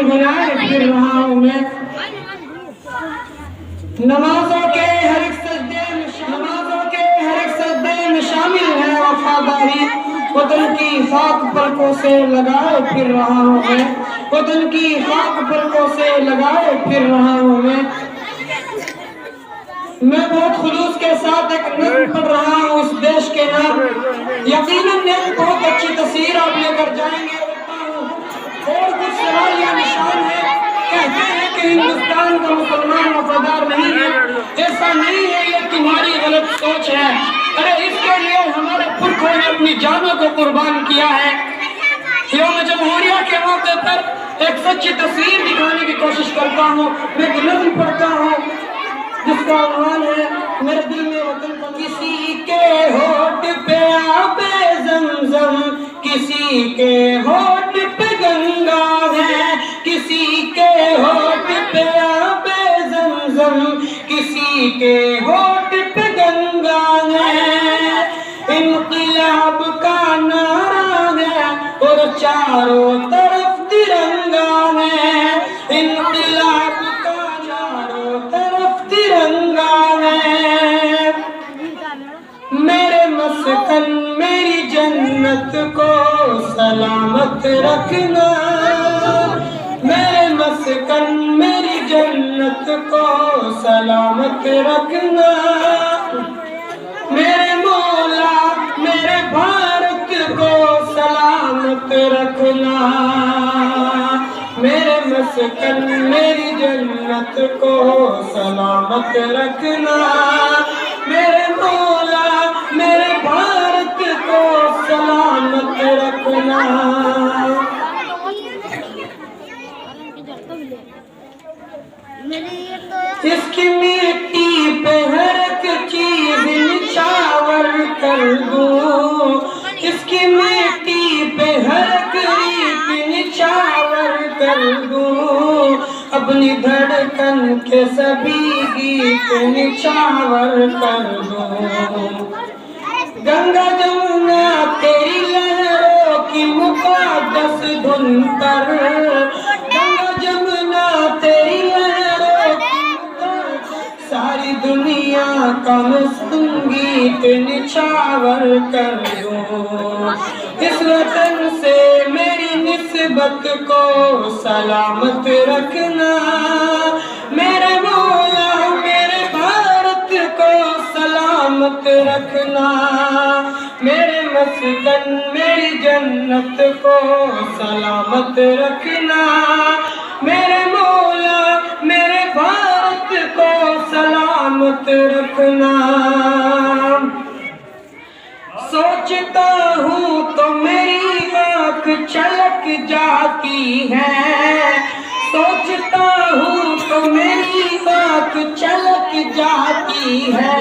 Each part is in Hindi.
बनाए फिर रहा हूँ मैं। नमाजों के हर एक सजदे में शामिल है वफादारी। वतन की खाक पलकों से लगाए फिर रहा हूँ मैं। वतन की खाक पलकों से लगाए फिर रहा हूँ मैं बहुत खुलूस के साथ एक नज़्म पढ़ रहा हूँ इस देश के नाम। यकीनन एक बहुत अच्छी तस्वीर आप लेकर जाएंगे और कुछ सवाल या निशान है। कहते हैं कि हिंदुस्तान का मुसलमान वफादार नहीं है, ऐसा नहीं है, ये तुम्हारी गलत सोच है। अरे इसके लिए हमारे पुरखों ने अपनी जानों को कुर्बान किया है। यौम जमहूरिया के मौके पर एक सच्ची तस्वीर दिखाने की कोशिश करता हूँ। मैं एक नज़्म पढ़ता हूँ जिसका उन्वान है मेरे दिल में वतन का। किसी के होठ पे आबे ज़मज़म, किसी के होठ पे गंगा है, किसी के होठ पे आबे ज़मज़म, किसी के होठ पे गंगा है। इनक़िलाब का नारा है और चारों तरफ तिरंगा है। इनक़िलाब का चारों तरफ तिरंगा है। मेरे मस्कन मेरी जन्नत को सलामत रखना, मेरे मस्कन मेरी जन्नत को सलामत रखना। मेरे मौला मेरे भारत को सलामत रखना, मेरे मस्कन मेरी जन्नत को सलामत रखना। मेरे मौला मेरे भारत को सलामत रखना। इसकी मिट्टी पे हर एक चीज निछावर कर दूं, इसकी मिट्टी पे हर एक रीत निछावर कर दूं। अपनी धड़कन के सभी गीत निछावर कर दूं। गंगा जमुना तेरी लहरों की मुक़द्दस धुन पर, गंगा जमुना तेरी लहरों की मुक़द्दस, सारी दुनिया का मैं संगीत निछावर कर दूं। इस वतन से मेरी निस्बत को सलामत रखना, मेरे मौला मेरे भारत को सलामत रखना। मेरे मस्कन मेरी जन्नत को सलामत रखना, मेरे मौला मेरे भारत को सलामत रखना। सोचता हूँ तो मेरी आँख छलक जाती है, सोचता हूँ तो मेरी आँख छलक जाती है।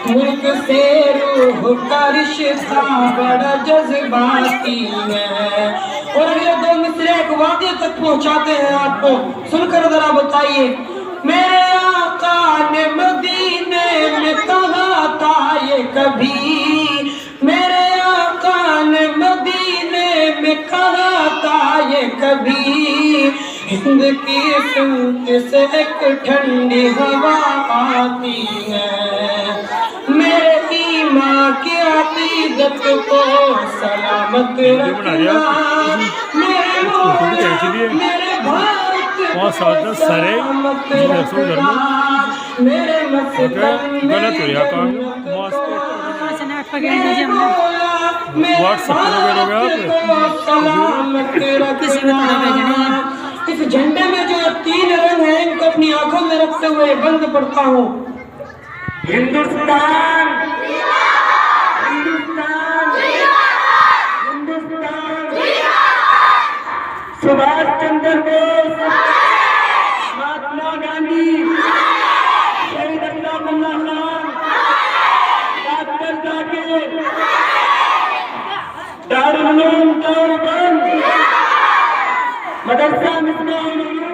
मुल्क से रूह का रिश्ता बड़ा जज्बाती है। और ये दो मिसरे एक वाक़े तक पहुँचाते हैं आपको, सुनकर जरा बताइए। मेरे आका ने मदीने में कहा था ये कभी, मेरे आका ने मदीने में कहा था ये कभी। हिंद की सिमत से एक ठंडी हवा आती है, मेरे ईमान की अकीदत को सलामत रखना। मेरे मौला मेरे भारत को सलामत रखना, मेरे मस्कन मेरी जन्नत को इस झंडे में जो 3 रंग हैं इनको अपनी आंखों में रखते हुए बंद पढ़ता हूँ। हिंदुस्तान, हिंदुस्तान, हिंदुस्तान। सुभाष चंद्र बोस, महात्मा गांधी, शहीद अब्दुल खान, डॉक्टर जाकिर, दारुल उलूम देवबंद, मदरसा मिसबाहुल उलूम,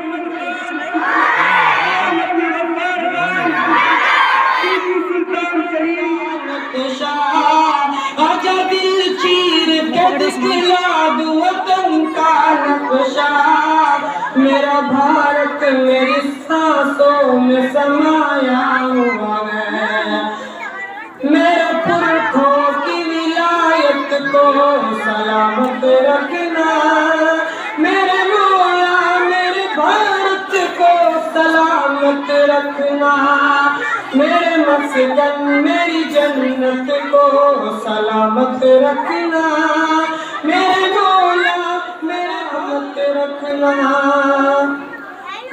आजा दिल चीर के दिखला दो वतन का नक्शा, में समाया हुआ है। मेरे पुरखों की विलायत को सलामत रखना, मेरे मौला मेरे भारत को सलामत रखना, मेरे मस्कन मेरी जन्नत को सलामत रखना, मेरे मौला मेरे मत रखना।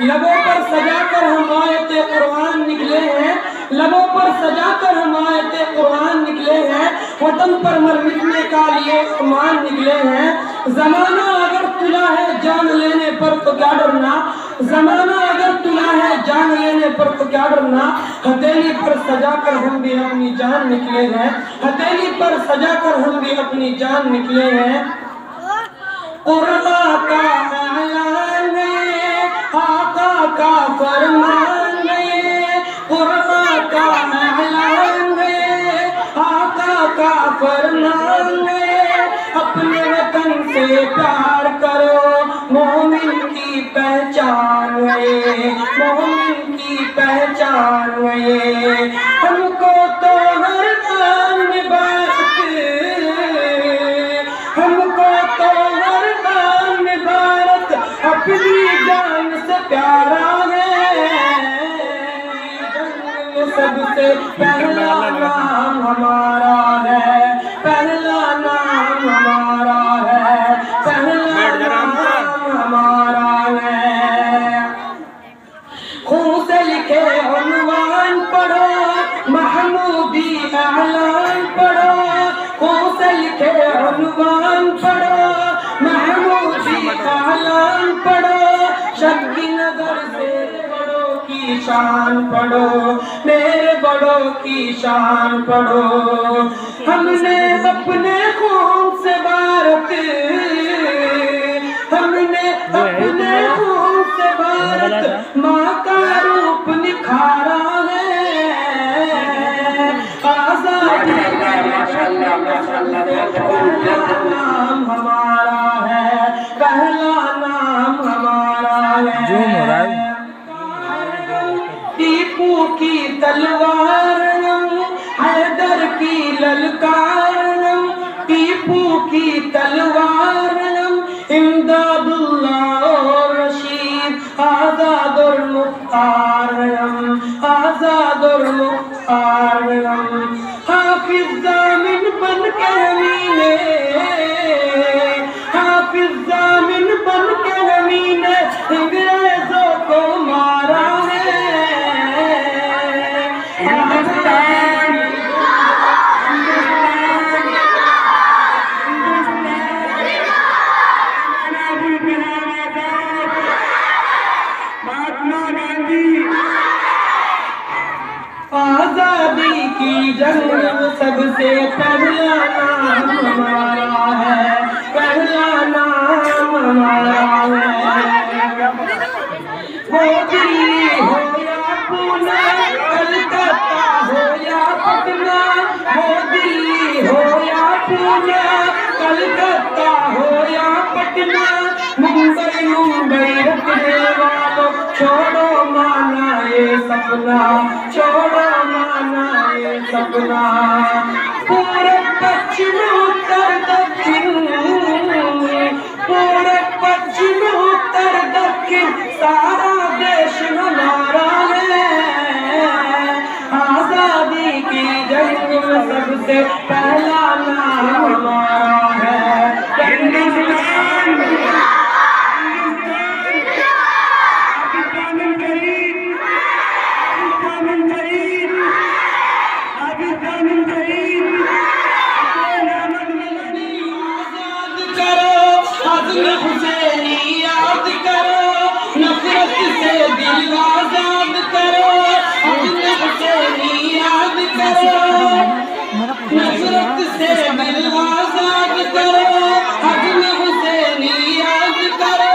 लबों पर सजाकर हम आयते कुरान निकले हैं, लबों पर सजाकर हम आयते कुरान निकले हैं, वतन पर मर मिटने का लिए ईमान निकले हैं। जमाना अगर तुला है जान लेने पर तो क्या डरना, जमाना अगर तुला है जान लेने पर तो क्या डरना। हथेली पर सजाकर हम भी अपनी जान निकले हैं, हथेली पर सजाकर हम भी अपनी जान निकले हैं। कुर्बा का ऐलान है, आका का फरमान है, कुर्बा का ऐलान है, आका का फरमान है। अपने वतन से प्यार करो, मोमिन की पहचान है, मोमिन की पहचान है। हमको तो हर काम में बात, हमको तो हर काम में भारत अपनी जान से प्यारा है। जंग में सबसे पहला नाम हमारा है, पहला नाम हमारा है, पहला नाम हमारा है। खून से लिखे उन्वान पढ़ो, महमूदी ऐलान पढ़ो, खून से लिखे उन्वान पढ़ो, महमूदी ऐलान पढ़ो। शक्ति नगर से बड़ों की शान पढ़ो, मेरे बड़ों की शान पढ़ो। हमने अपने खून से भारत, हमने अपने खून से भारत माँ का रूप निखारा है। आजादी नाम हमारा है, पहला नाम हमारा है। टीपू की तलवार, हैदर की ललकार, टीपू की तलवार, इमदादुल्लाह और रशीद, आजाद और मुख्तार, आजाद और मुख्तार। हाफिज जामिन बन के मीने, हाफिज जामिन बन के मीने अंग्रेजों को मारा है। आजादी की जंग में सबसे पहला नाम हमारा है, पहला नाम हमारा है। वो दिल्ली हो या पुणे, कलकत्ता हो या पटना, वो दिल्ली हो या पुणे, कलकत्ता हो या पटना, मुंबई मुंबई रखने वालों छोड़ो माना ये सपना, छोड़ो माना ये सपना। पूरब पश्चिम उत्तर दक्षिण, पूरब पश्चिम उत्तर दक्षिण सारा देश हमारा है। आजादी की जंग में सबसे पहला नाम हमारा है, हिंदुस्तान। हुसैनी याद करो, नफरत से दिल आजाद करो, अपने हुसैनी याद करो, नफरत से दिल आजाद करो, अपने हुसैनी याद करो।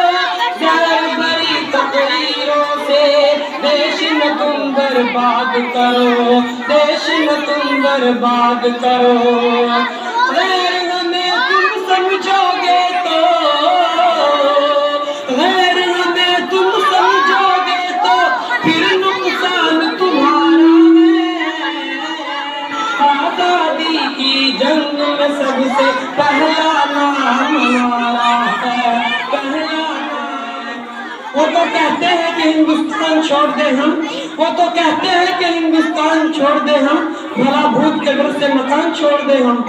जहर भरी तकरीरों से देश न तुम बर्बाद करो, देश न तुम बर्बाद करो। गैर हमें तुम समझोगे तो, गैर हमें तुम समझोगे तो फिर नुकसान से पहला नाम हमारा है, पहला नाम। वो तो कहते हैं कि हिंदुस्तान छोड़ दे हम, वो तो कहते हैं कि हिंदुस्तान छोड़ दे हम, भला भूत के डर से मकान छोड़ दे हम।